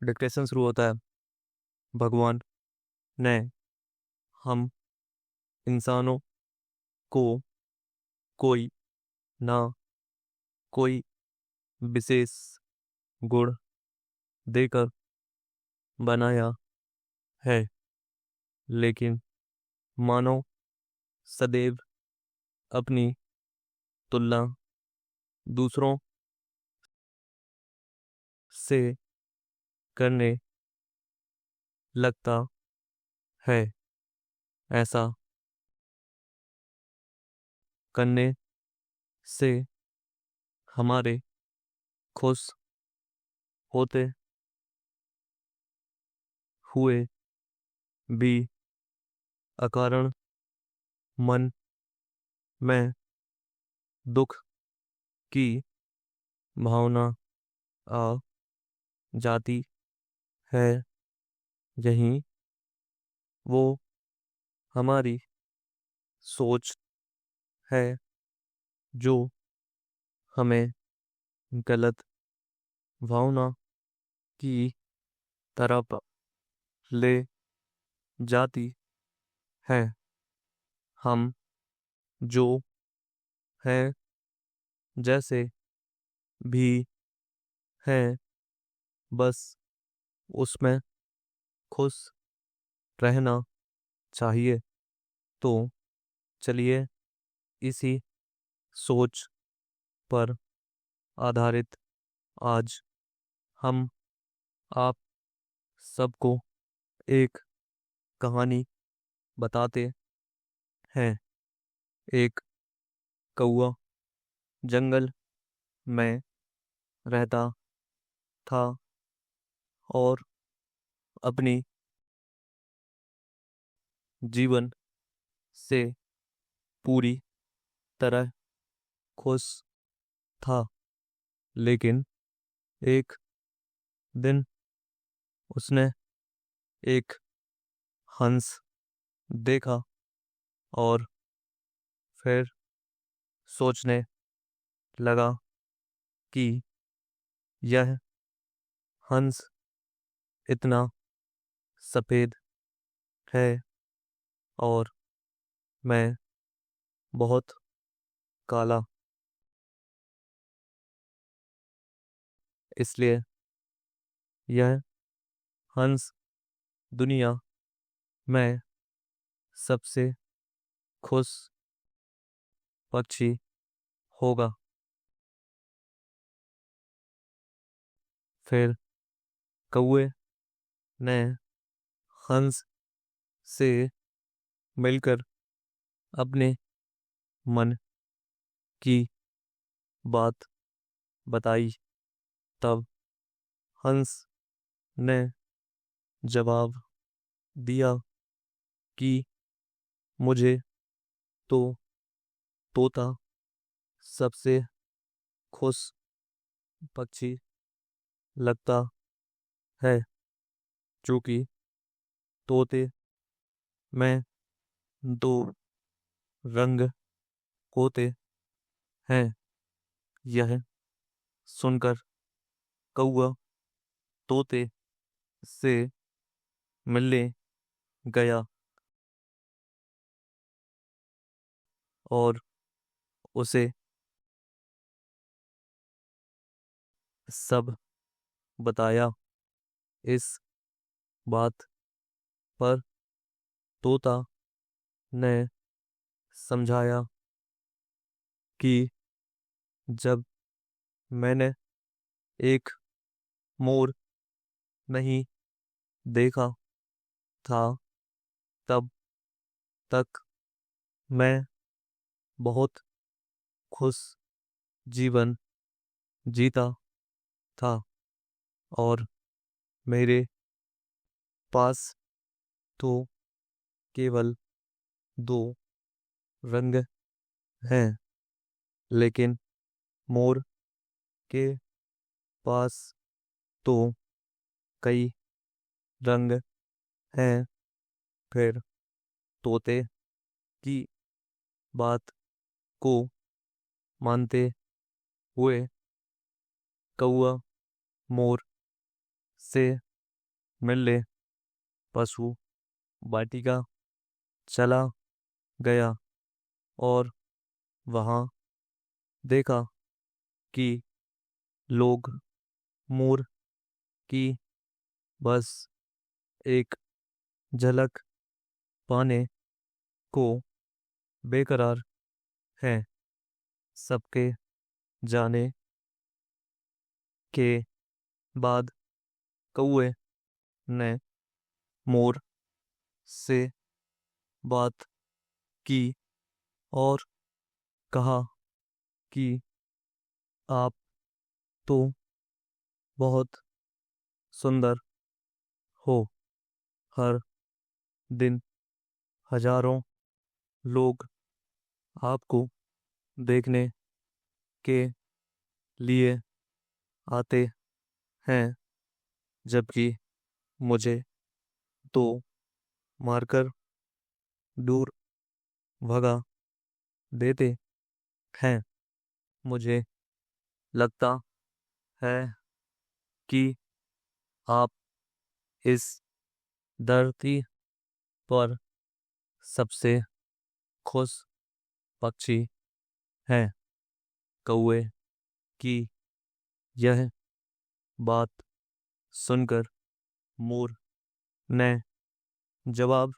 Dictation शुरू होता है। भगवान ने हम इंसानों को कोई ना कोई विशेष गुण देकर बनाया है, लेकिन मानव सदैव अपनी तुलना दूसरों से करने लगता है। ऐसा करने से हमारे खुश होते हुए भी अकारण मन में दुख की भावना आ जाती है। यही वो हमारी सोच है जो हमें गलत भावना की तरफ ले जाती है। हम जो हैं, जैसे भी हैं, बस उसमें खुश रहना चाहिए। तो चलिए इसी सोच पर आधारित आज हम आप सबको एक कहानी बताते हैं। एक कौवा जंगल में रहता था और अपनी जीवन से पूरी तरह खुश था। लेकिन एक दिन उसने एक हंस देखा और फिर सोचने लगा कि यह हंस इतना सफेद है और मैं बहुत काला, इसलिए यह हंस दुनिया में सबसे खुश पक्षी होगा। फिर कौवे ने हंस से मिलकर अपने मन की बात बताई। तब हंस ने जवाब दिया कि मुझे तो तोता सबसे खुश पक्षी लगता है, क्योंकि तोते में दो रंग होते हैं। यह सुनकर कौवा तोते से मिलने गया और उसे सब बताया। इस बात पर तोता ने समझाया कि जब मैंने एक मोर नहीं देखा था, तब तक मैं बहुत खुश जीवन जीता था और मेरे पास तो केवल दो रंग हैं, लेकिन मोर के पास तो कई रंग हैं। फिर तोते की बात को मानते हुए कौवा मोर से मिलने पशु वाटिका चला गया और वहां देखा कि लोग मोर की बस एक झलक पाने को बेकरार हैं। सबके जाने के बाद कौए ने मोर से बात की और कहा कि आप तो बहुत सुंदर हो। हर दिन हजारों लोग आपको देखने के लिए आते हैं, जबकि मुझे तो मारकर दूर भगा देते हैं। मुझे लगता है कि आप इस धरती पर सबसे खुश पक्षी हैं। कौवे की यह बात सुनकर मोर ने जवाब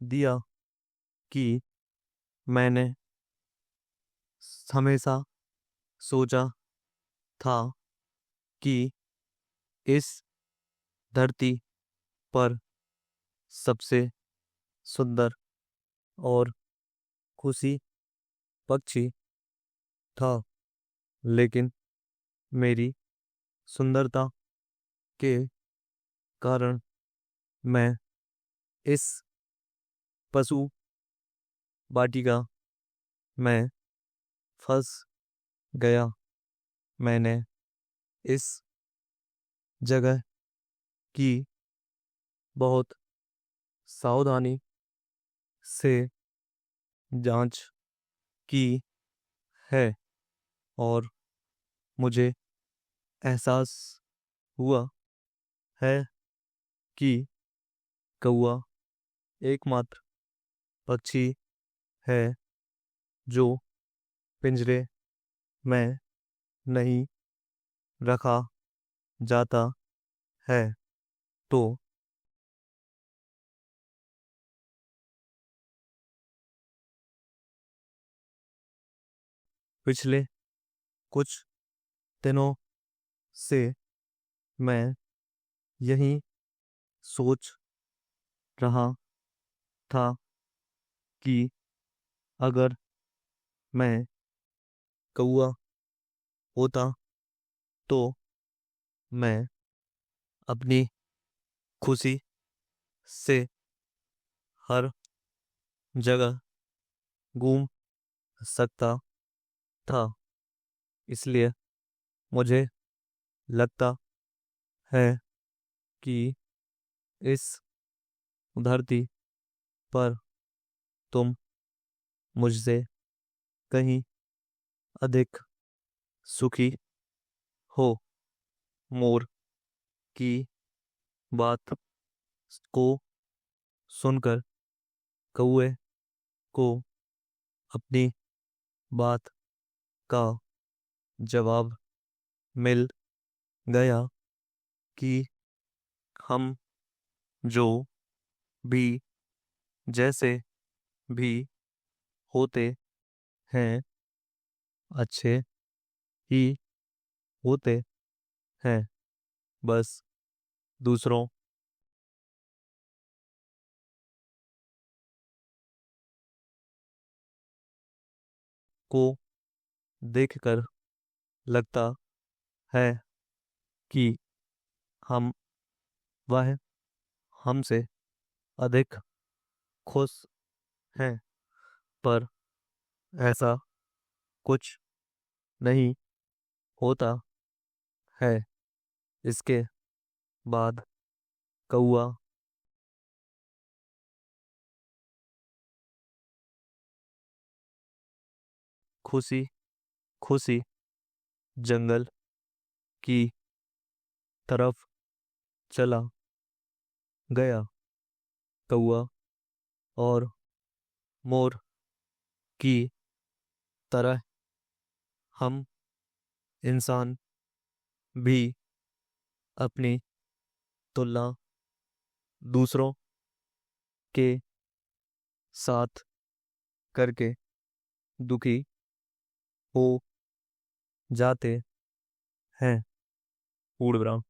दिया कि मैंने हमेशा सोचा था कि इस धरती पर सबसे सुंदर और खुशी पक्षी था, लेकिन मेरी सुंदरता के कारण मैं इस पशु वाटिका में फंस गया। मैंने इस जगह की बहुत सावधानी से जांच की है और मुझे एहसास हुआ है कि कौआ एकमात्र पक्षी है जो पिंजरे में नहीं रखा जाता है। तो पिछले कुछ दिनों से मैं यही सोच रहा था कि अगर मैं कौआ होता तो मैं अपनी खुशी से हर जगह घूम सकता था। इसलिए मुझे लगता है कि इस धरती पर तुम मुझसे कहीं अधिक सुखी हो। मोर की बात को सुनकर कौए को अपनी बात का जवाब मिल गया कि हम जो भी जैसे भी होते हैं अच्छे ही होते हैं। बस दूसरों को देखकर लगता है कि हम वह हमसे अधिक खुश हैं, पर ऐसा कुछ नहीं होता है। इसके बाद कौआ खुशी खुशी जंगल की तरफ चला गया। कौआ और मोर की तरह हम इंसान भी अपनी तुलना दूसरों के साथ करके दुखी हो जाते हैं। कूड़ ब्राउन।